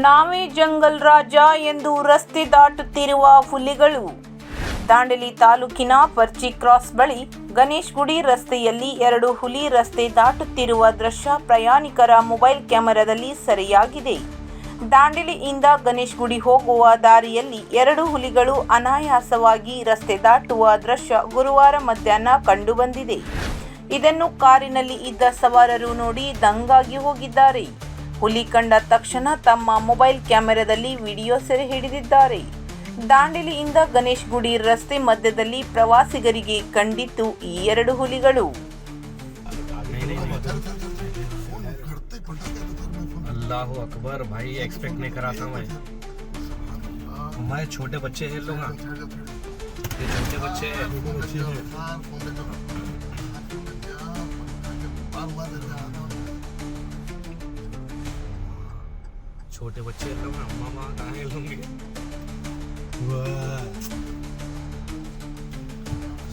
ನಾವೇ ಜಂಗಲ್ ರಾಜ ಎಂದು ರಸ್ತೆ ದಾಟುತ್ತಿರುವ ಹುಲಿಗಳು. ದಾಂಡೇಲಿ ತಾಲೂಕಿನ ಪರ್ಚಿ ಕ್ರಾಸ್ ಬಳಿ ಗಣೇಶ್ ಗುಡಿ ರಸ್ತೆಯಲ್ಲಿ 2 ಹುಲಿ ರಸ್ತೆ ದಾಟುತ್ತಿರುವ ದೃಶ್ಯ ಪ್ರಯಾಣಿಕರ ಮೊಬೈಲ್ ಕ್ಯಾಮೆರಾದಲ್ಲಿ ಸೆರೆಯಾಗಿದೆ. ದಾಂಡೇಲಿಯಿಂದ ಗಣೇಶ್ ಗುಡಿ ಹೋಗುವ ದಾರಿಯಲ್ಲಿ 2 ಹುಲಿಗಳು ಅನಾಯಾಸವಾಗಿ ರಸ್ತೆ ದಾಟುವ ದೃಶ್ಯ ಗುರುವಾರ ಮಧ್ಯಾಹ್ನ ಕಂಡುಬಂದಿದೆ. ಇದನ್ನು ಕಾರಿನಲ್ಲಿ ಇದ್ದ ಸವಾರರು ನೋಡಿ ದಂಗಾಗಿ ಹೋಗಿದ್ದಾರೆ. ಹುಲಿ ಕಂಡ ತಕ್ಷಣ ತಮ್ಮ ಮೊಬೈಲ್ ಕ್ಯಾಮೆರಾದಲ್ಲಿ ವಿಡಿಯೋ ಸೆರೆ ಹಿಡಿದಿದ್ದಾರೆ. ದಾಂಡೇಲಿಯಿಂದ ಗಣೇಶ್ ಗುಡಿ ರಸ್ತೆ ಮಧ್ಯದಲ್ಲಿ ಪ್ರವಾಸಿಗರಿಗೆ ಕಂಡಿತ್ತು ಈ 2 ಹುಲಿಗಳು. अल्लाह अकबर भाई, एक्सपेक्ट नहीं करा था मैं छोटे बच्चे हैं लोग, ये छोटे बच्चे छोटे बच्चे लोग मामा कहाँ हैं लोग?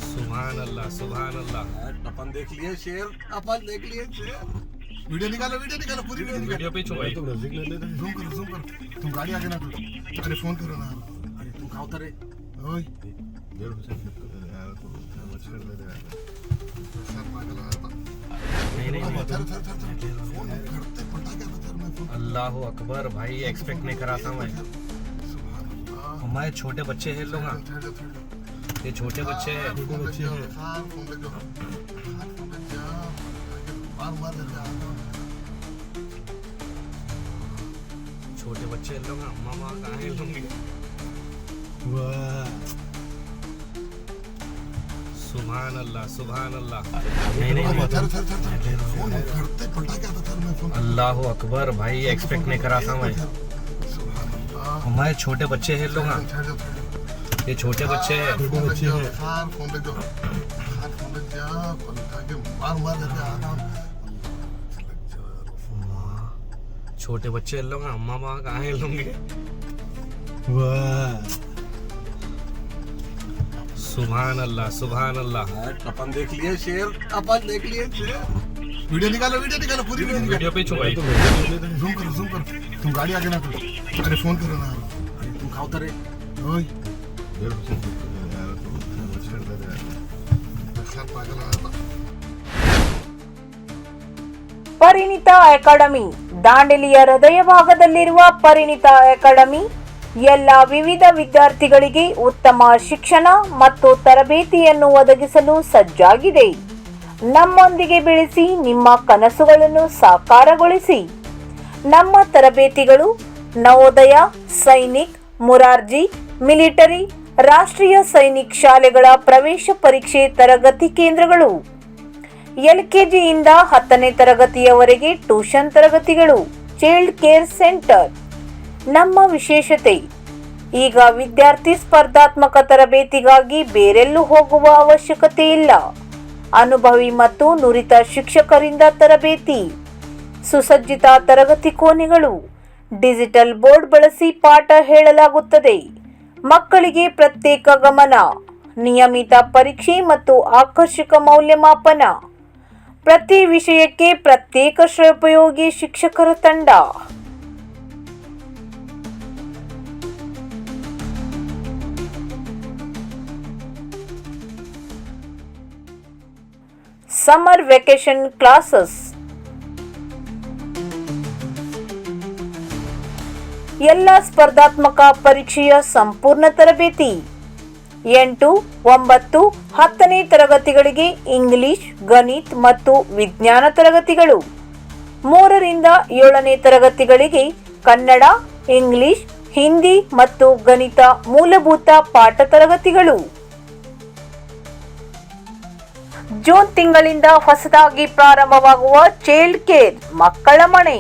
सुभान अल्लाह सुभान अल्लाह। अपन देख लिए शेर, अपन देख लिए शेर। वीडियो निकालो पूरी वीडियो पे छुपाई। जूम करो तुम गाड़ी आगे ना करो। अरे फोन करो ना। अरे तुम कहाँ उतरे? ओए अल्लाह अकबर भाई, एक्सपेक्ट नहीं करा था मैं छोटे बच्चे हैं लोग, ये छोटे बच्चे हैं छोटे बच्चे लोग मामा कहाँ हैं लोग? सुभान अल्लाह सुभान अल्लाह। अल्लाह अकबर भाई, एक्सपेक्ट नहीं करा था मैं छोटे बच्चे हैं लोग, ये छोटे बच्चे हैं छोटे बच्चे लोग मामा कहाँ हैं लोग? सुभान अल्लाह सुभान अल्लाह। अपन देख लिए शेर, अपन देख लिए शेर। वीडियो निकालो पूरी वीडियो पे छुपाई। जूम करो तुम गाड़ी आगे ना करो। अरे फोन करो ना। अरे तुम कहाँ उतरे? ओए ಪರಿಣಿತ ಅಕಾಡೆಮಿ. ದಾಂಡೇಲಿಯ ಹೃದಯ ಭಾಗದಲ್ಲಿರುವ ಪರಿಣಿತ ಅಕಾಡೆಮಿ ಎಲ್ಲ ವಿವಿಧ ವಿದ್ಯಾರ್ಥಿಗಳಿಗೆ ಉತ್ತಮ ಶಿಕ್ಷಣ ಮತ್ತು ತರಬೇತಿಯನ್ನು ಒದಗಿಸಲು ಸಜ್ಜಾಗಿದೆ. ನಮ್ಮೊಂದಿಗೆ ಬೆಳೆಸಿ ನಿಮ್ಮ ಕನಸುಗಳನ್ನು ಸಾಕಾರಗೊಳಿಸಿ. ನಮ್ಮ ತರಬೇತಿಗಳು ನವೋದಯ, ಸೈನಿಕ್, ಮುರಾರ್ಜಿ, ಮಿಲಿಟರಿ, ರಾಷ್ಟ್ರೀಯ ಸೈನಿಕ್ ಶಾಲೆಗಳ ಪ್ರವೇಶ ಪರೀಕ್ಷೆ ತರಗತಿ ಕೇಂದ್ರಗಳು, LKGಯಿಂದ 10ನೇ ತರಗತಿಯವರೆಗೆ ಟ್ಯೂಷನ್ ತರಗತಿಗಳು, ಚೈಲ್ಡ್ ಕೇರ್ ಸೆಂಟರ್. ನಮ್ಮ ವಿಶೇಷತೆ, ಈಗ ವಿದ್ಯಾರ್ಥಿ ಸ್ಪರ್ಧಾತ್ಮಕ ತರಬೇತಿಗಾಗಿ ಬೇರೆಲ್ಲೂ ಹೋಗುವ ಅವಶ್ಯಕತೆ ಇಲ್ಲ. ಅನುಭವಿ ಮತ್ತು ನುರಿತ ಶಿಕ್ಷಕರಿಂದ ತರಬೇತಿ, ಸುಸಜ್ಜಿತ ತರಗತಿ ಕೋಣೆಗಳು, ಡಿಜಿಟಲ್ ಬೋರ್ಡ್ ಬಳಸಿ ಪಾಠ ಹೇಳಲಾಗುತ್ತದೆ. ಮಕ್ಕಳಿಗೆ ಪ್ರತ್ಯೇಕ ಗಮನ, ನಿಯಮಿತ ಪರೀಕ್ಷೆ ಮತ್ತು ಆಕರ್ಷಕ ಮೌಲ್ಯಮಾಪನ. ಪ್ರತಿ ವಿಷಯಕ್ಕೆ ಪ್ರತ್ಯೇಕ ಶ್ರೇಯೋಪಯೋಗಿ ಶಿಕ್ಷಕರ ತಂಡ. Summer vacation classes. ಎಲ್ಲ ಸ್ಪರ್ಧಾತ್ಮಕ ಪರೀಕ್ಷೆಯ ಸಂಪೂರ್ಣ ತರಬೇತಿ. 8, 9, 10ನೇ ತರಗತಿಗಳಿಗೆ ಇಂಗ್ಲಿಷ್, ಗಣಿತ ಮತ್ತು ವಿಜ್ಞಾನ ತರಗತಿಗಳು. 3ರಿಂದ 7ನೇ ತರಗತಿಗಳಿಗೆ ಕನ್ನಡ, ಇಂಗ್ಲಿಷ್, ಹಿಂದಿ ಮತ್ತು ಗಣಿತ ಮೂಲಭೂತ ಪಾಠ ತರಗತಿಗಳು. ಜೂನ್ ತಿಂಗಳಿಂದ ಹೊಸದಾಗಿ ಪ್ರಾರಂಭವಾಗುವ ಚೈಲ್ಡ್ ಕೇರ್ ಮಕ್ಕಳ ಮನೆ.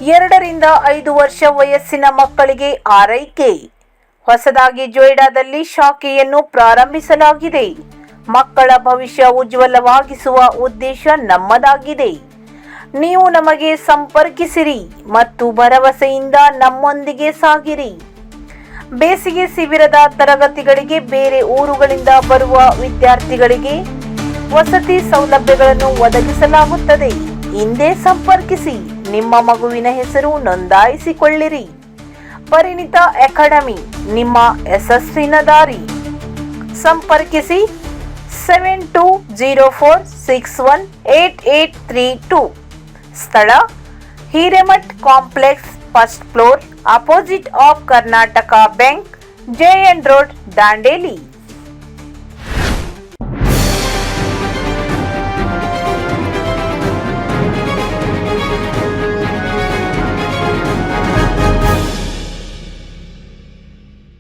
2ರಿಂದ 5 ವರ್ಷ ವಯಸ್ಸಿನ ಮಕ್ಕಳಿಗೆ ಆರೈಕೆ. ಹೊಸದಾಗಿ ಜೊಯ್ಡಾದಲ್ಲಿ ಶಾಖೆಯನ್ನು ಪ್ರಾರಂಭಿಸಲಾಗಿದೆ. ಮಕ್ಕಳ ಭವಿಷ್ಯ ಉಜ್ವಲವಾಗಿಸುವ ಉದ್ದೇಶ ನಮ್ಮದಾಗಿದೆ. ನೀವು ನಮಗೆ ಸಂಪರ್ಕಿಸಿರಿ ಮತ್ತು ಭರವಸೆಯಿಂದ ನಮ್ಮೊಂದಿಗೆ ಸಾಗಿರಿ. ಬೇಸಿಗೆ ಶಿಬಿರದ ತರಗತಿಗಳಿಗೆ ಬೇರೆ ಊರುಗಳಿಂದ ಬರುವ ವಿದ್ಯಾರ್ಥಿಗಳಿಗೆ ವಸತಿ ಸೌಲಭ್ಯಗಳನ್ನು ಒದಗಿಸಲಾಗುತ್ತದೆ. ಹಿಂದೆ ಸಂಪರ್ಕಿಸಿ. ನಿಮ್ಮ ಮಗುವಿನ ಹೆಸರು ನೋಂದಾಯಿಸಿಕೊಳ್ಳಿರಿ. ಪರಿಣಿತ ಅಕಾಡೆಮಿ, ನಿಮ್ಮ ಯಶಸ್ಸಿನ ದಾರಿ. ಸಂಪರ್ಕಿಸಿ 7204618832. ಸ್ಥಳ Hiremath complex, first floor, opposite of Karnataka bank, JN road, Dandeli.